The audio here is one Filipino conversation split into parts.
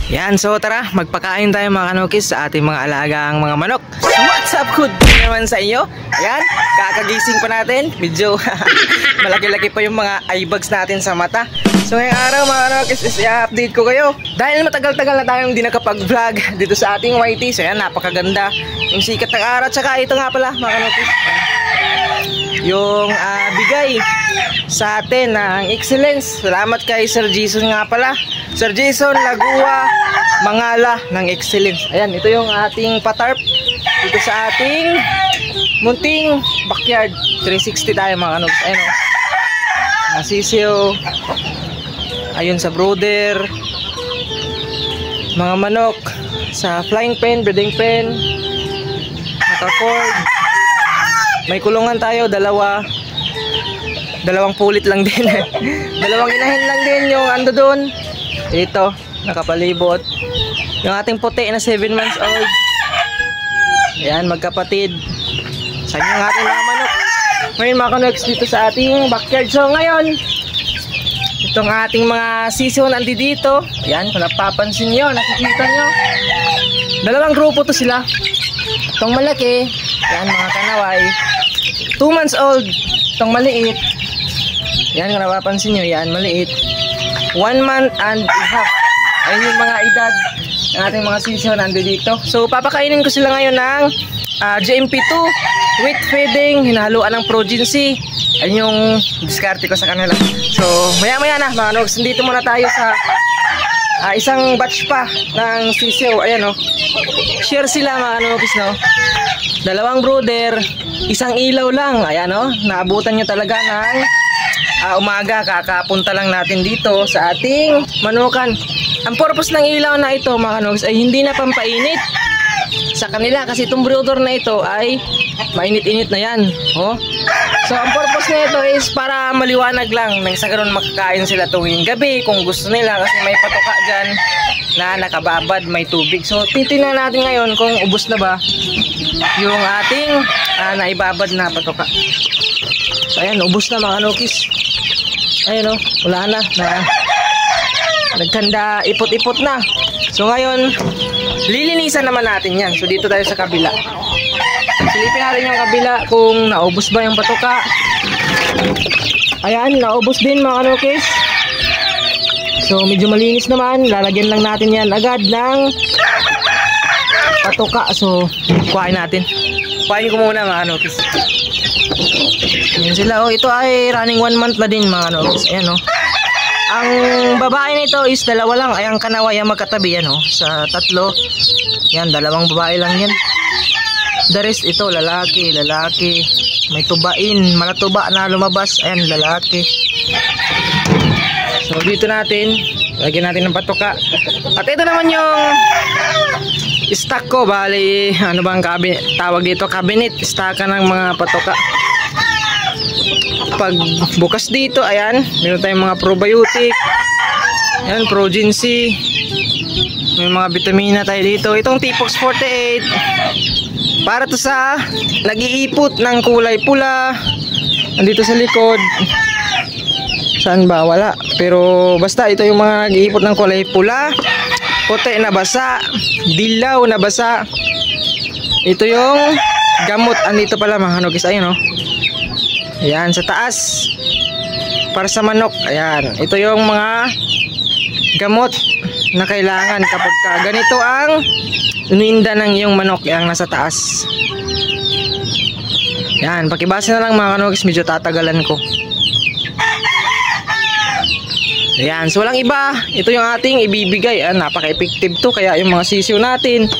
Yan, so tara, magpakain tayo mga kanukis sa ating mga alagang mga manok. What's up, good naman sa inyo? Yan, kakagising pa natin. Medyo malaki-laki pa yung mga eye bags natin sa mata. So ngayong araw mga kanukis, i-update ko kayo. Dahil matagal-tagal na tayong hindi nakapag-vlog dito sa ating YT. So yan, napakaganda yung sikat ng araw. Tsaka ito nga pala mga kanukis, yung bigay sa atin ng excellence. Salamat kay Sir Jason nga pala, Sir Jason Lagua Mangala ng excellence. Ayan, ito yung ating patarp dito sa ating munting backyard. 360 tayo mga kanok. Ayun o, nasisiyo. Ayun sa brooder, mga manok sa flying pen, breeding pen, naka-cord. May kulungan tayo, dalawang pulit lang din. Dalawang inahin lang din yung ando doon. Ito, nakapalibot. Yung ating puti na 7 months old. Ayan, magkapatid. Saan yung ating mga manok? Ngayon mga kanoks dito sa ating backyard. So ngayon, itong ating mga season andi dito. Ayan, kung napapansin nyo, nakikita nyo, dalawang grupo to sila. Itong malaki, ayan mga kanaway, 2 months old. Itong maliit, yan kung napapansin nyo, yan maliit, 1 month and a half. Ayun yung mga edad ng ating mga season nando dito. So papakainin ko sila ngayon ng GMP2 with feeding, hinahaluan ng Progency. Ayun yung diskarte ko sa kanila. So maya maya na mga nogs, dito muna tayo sa isang batch pa ng sisiw. Ayan o, share sila mga nogs, no? Dalawang brooder, isang ilaw lang. Ayan o, naabutan nyo talaga ng umaga. Kakapunta lang natin dito sa ating manukan. Ang purpose ng ilaw na ito mga kanogs ay hindi na pampainit sa kanila, kasi itong brooder na ito ay mainit-init na yan. Oh. So ang purpose na ito is para maliwanag lang, nang sa ganun makakain sila tuwing gabi kung gusto nila, kasi may patuka dyan na nakababad, may tubig. So titingnan natin ngayon kung ubos na ba yung ating naibabad na patuka. So ayan, ubos na mga kanokis. Ayan o, wala na, nagkanda ipot-ipot na. So ngayon, lilinisan naman natin yan. So dito tayo sa kabila. Silipin natin yung kabila kung naubos ba yung patuka. Ayan, naubos din mga kanokis. So medyo malinis naman. Lalagyan lang natin yan agad ng patuka. So kuhain natin. Kuhain ko muna mga kanokis. Yan sila. Oh, ito ay running 1 month na din mga kanokis. Ayan o. Ang babae nito is dalawa lang. Ay ang kanaway ang magkatabi yan o. Sa tatlo. Yan, dalawang babae lang yan. The rest ito, lalaki. May tubain, malatuba na lumabas. Ayan, lalaki. So dito natin, lagyan natin ng patuka. At ito naman yung stock ko. Bali, ano bang tawag dito? Cabinet. Stockan ng mga patuka. Pag bukas dito, ayan, meron tayong mga probiotic. Ayan, Progency. May mga vitamina tayo dito. Itong T-Fox 48. Para to sa nag-iipot ng kulay pula. Nandito sa likod. Saan ba? Wala. Pero basta ito yung mga nag-iipot ng kulay pula, puti na basa, dilaw na basa. Ito yung gamot. Andito pala mga kanokis. Ayun o. Ayan, sa taas. Para sa manok. Ayan. Ito yung mga gamot na kailangan kapag ganito ang ininda ng iyong manok. Yang nasa taas. Ayan. Pakibase na lang mga kanokis. Medyo tatagalan ko. Ayan. So walang iba. Ito yung ating ibibigay. Ayan, napaka-effective to. Kaya yung mga sisiw natin,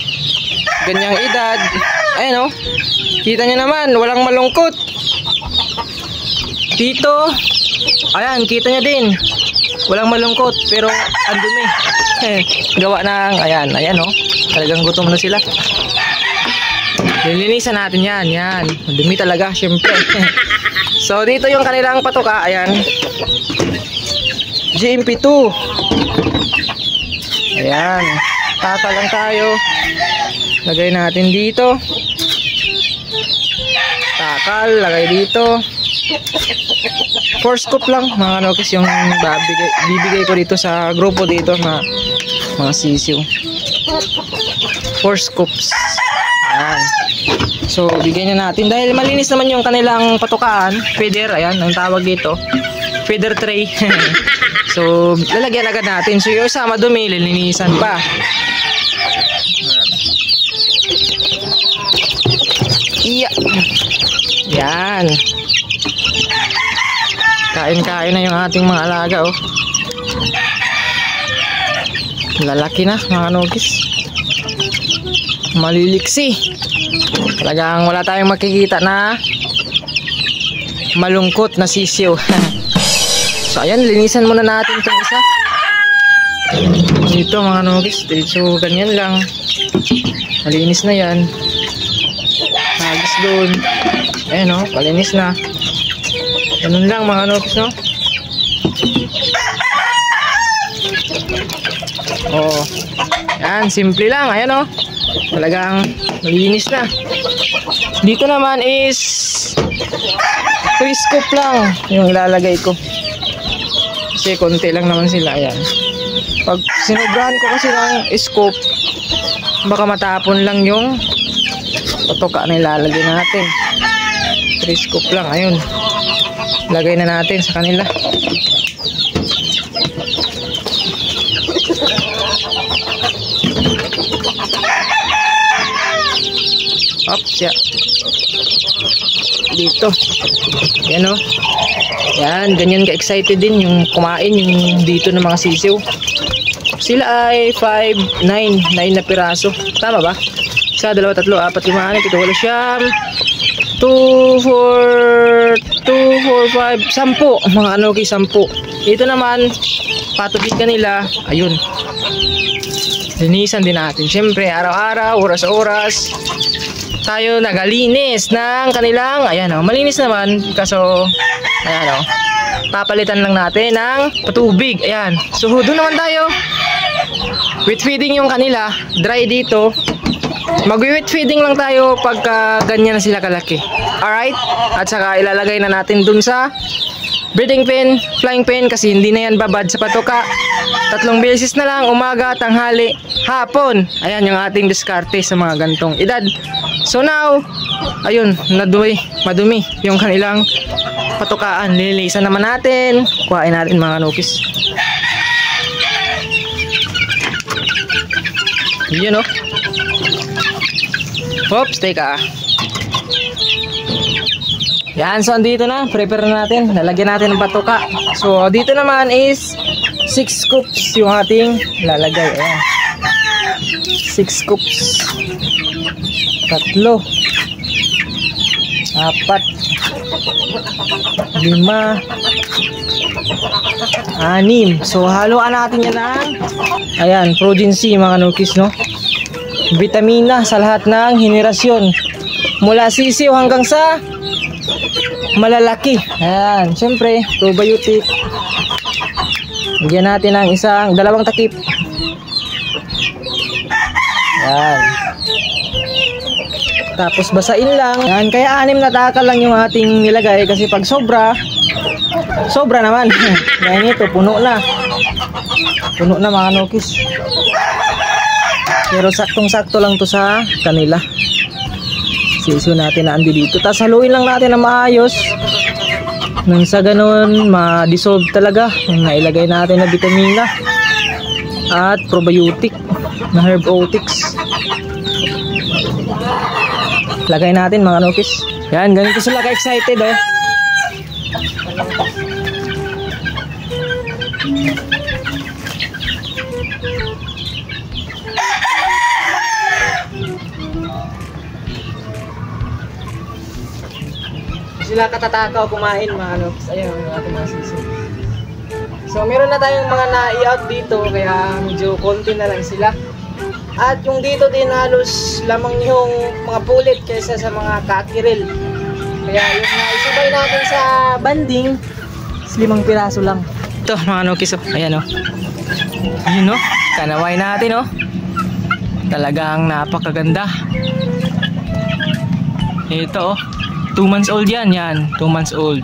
ganyang edad. Ayan o. Kita nyo naman. Walang malungkot. Dito, ayan, kita nyo din, walang malungkot, pero ang dumi. Gawa ng, ayan o, talagang gutom na sila. Lilinisan natin yan, dumi talaga, syempre. So dito yung kanilang patuka, ayan, GMP2. Ayan, tata lang tayo, lagay natin dito, takal, lagay dito. 4 scoop lang mga kanokis yung bibigay ko dito sa grupo dito na Mga sisiw. 4 scoops. Ayan. So, bigyan na natin. Dahil malinis naman yung kanilang patukaan. Feeder, ayan, ang tawag dito. Feeder tray. So, lalagyan agad natin. So, yung isa madumi, lilinisan pa. Iya. Yan. Kain-kain na yung ating mga alaga, oh. Lalaki na, mga nugis. Maliliksi. Talagang wala tayong makikita na malungkot na sisiw. So, ayan, linisan muna natin itong isa. Dito, mga nugis. So, ganyan lang. Malinis na yan. Hagis doon. Ayan, oh, palinis na. Ganun lang, mga nugis, no? Oo. Yan, simple lang. Ayan, oh. Talagang malinis na. Dito naman is 3 scoop lang yung ilalagay ko. Kasi konti lang naman sila. Ayan. Pag sinubrahan ko kasi ng scoop, baka matapon lang yung patuka na ilalagay natin. 3 scoop lang. Ayun. Lagay na natin sa kanila. Oops, ya. Dito. Yan, oh. Yan, ganyan ka-excited din yung kumain yung dito ng mga sisiw. Sila ay 5, 9 na piraso. Tama ba? 1, 2, 3, 4, 5, 6, 7, 8, 2, 4, 5, 10. Mga ano kay 10. Dito naman, patubig kanila. Ayun. Linisan din natin. Siyempre, araw-araw, oras-oras, tayo nagalinis ng kanilang, ayan o, malinis naman, kaso, ayan o, papalitan lang natin ng patubig, ayan. So, doon naman tayo. Wet feeding yung kanila, dry dito. Mag-wet feeding lang tayo pagka ganyan na sila kalaki. Alright? At saka ilalagay na natin dun sa breeding pen, flying pen, kasi hindi na yan babad sa patuka. 3 beses na lang, umaga, tanghali, hapon. Ayan yung ating diskarte sa mga gantong edad. So now, ayun, madumi yung kanilang patukaan. Lilinisan naman natin. Kuhain natin mga nukis. Yun, oh. Oops, teka. Yan, so andito na. Prepare na natin. Lalagyan natin ng patuka. So, dito naman is 6 scoops yung ating lalagay. Ayan. 6 scoops. 3, 4, 5, 6. So, haluan natin yan ng, ayan, protein C, mga nukis, no? Vitamina sa lahat ng henerasyon. Mula sisiw hanggang sa malalaki. Ayan, syempre, probiotic. Bigyan natin ng 2 takip. Ayan. Tapos basain lang. Yan, kaya 6 na takal lang yung ating nilagay kasi pag sobra naman. Dahil nito, puno na mga nukis. Pero saktong-sakto lang to sa kanila. Sisiw natin na andi dito. Tapos haluin lang natin na maayos. Nang sa ganun, ma-dissolve talaga yung nailagay natin na vitamina at probiotic na herbiotics. Lagay natin mga nukis. Yan, ganito sila ka-excited, oh. Sila katatakaw kumain mga nukis. Ayun, ang ating mga sisiw. So, meron na tayong mga na-i-out dito, kaya medyo konti na lang sila. At yung dito din halos lamang yung mga pulit kaysa sa mga kakiril. Kaya yung naisabay natin sa banding, 5 piraso lang. Ito mga nukis, oh. Ayan, oh. Yun, oh. Kanaway natin, oh. Talagang napakaganda. Ito, oh. 2 months old yan, 2 months old.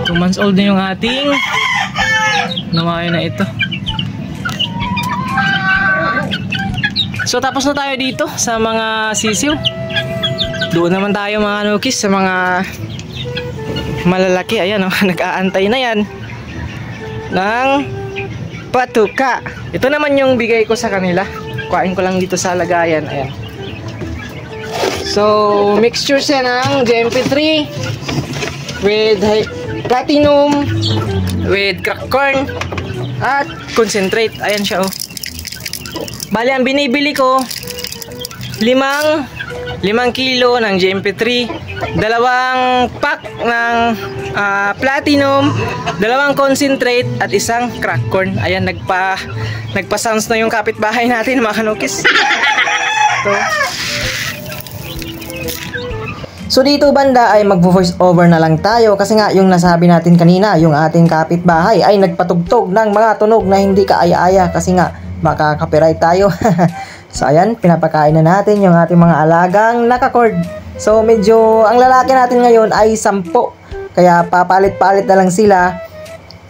2 months old na yung ating Lumayo na ito. So tapos na tayo dito sa mga sisiw. Doon naman tayo mga nukis sa mga malalaki. Ayan oh, nag-aantay na yan ng patuka. Ito naman yung bigay ko sa kanila. Kuhain ko lang dito sa lagayan. Ayan. So mixture siya ng GMP3 with platinum, with crack corn at concentrate. Ayan siya oh. Bali ang binibili ko 5 kilo ng GMP3, 2 pack ng platinum, 2 concentrate at 1 crack corn. Ayan, nagpa-sounds na yung kapitbahay natin mga kanukis. So dito banda ay mag-voice over na lang tayo kasi nga yung nasabi natin kanina, yung ating kapitbahay ay nagpatugtog ng mga tunog na hindi kaaya-aya kasi nga baka copyright tayo. So ayan, pinapakain na natin yung ating mga alagang naka-cord. So medyo ang lalaki natin ngayon ay 10. Kaya papalit-palit na lang sila.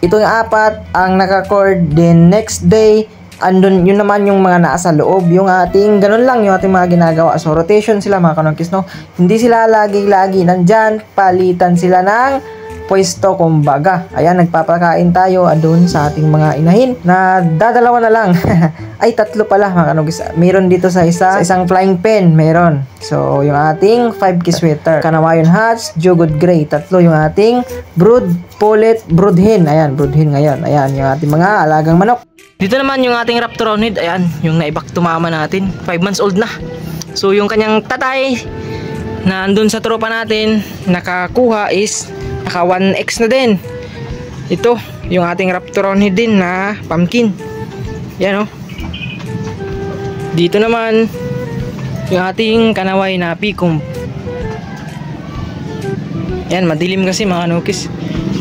Ito yung 4 ang naka-cord. Then next day, andun yun naman yung mga nasa loob. Yung ating, ganun lang yung ating mga ginagawa. So rotation sila mga kanongkis, no? Hindi sila lagi-lagi nandyan. Palitan sila ng pwesto kumbaga. Ayan, nagpapakain tayo doon sa ating mga inahin na dadalawa na lang. Ay, 3 pala mga kanugis. Meron dito sa isang flying pen, meron. So, yung ating 5 sweater, Kanawayon Hats, Jugod Gray. 3 yung ating brood, pullet, brood hen. Ayan, brood hen ngayon. Ayan, yung ating mga alagang manok. Dito naman yung ating Raptoronid. Ayan, yung naibak tumama natin. 5 months old na. So, yung kanyang tatay na andun sa tropa natin, nakakuha is naka 1X na din. Ito, yung ating Raptoronid din na pumpkin. Yan o. Dito naman, yung ating Kanaway na Picum. Yan, madilim kasi mga nukis.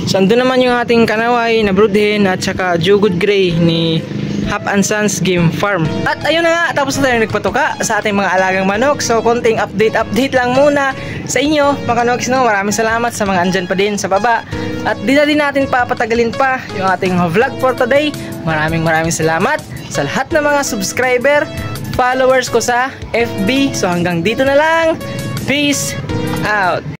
So, andun naman yung ating Kanaway na Broodhen at saka Jugod Gray ni Hap and Sons Game Farm. At ayun na nga, tapos na tayo nagpatuka sa ating mga alagang manok. So konting update lang muna sa inyo mga kanoks, no? Maraming salamat sa mga andyan pa din sa baba. At di na din natin papatagalin pa yung ating vlog for today. Maraming salamat sa lahat ng mga subscriber, followers ko sa FB. So hanggang dito na lang. Peace out.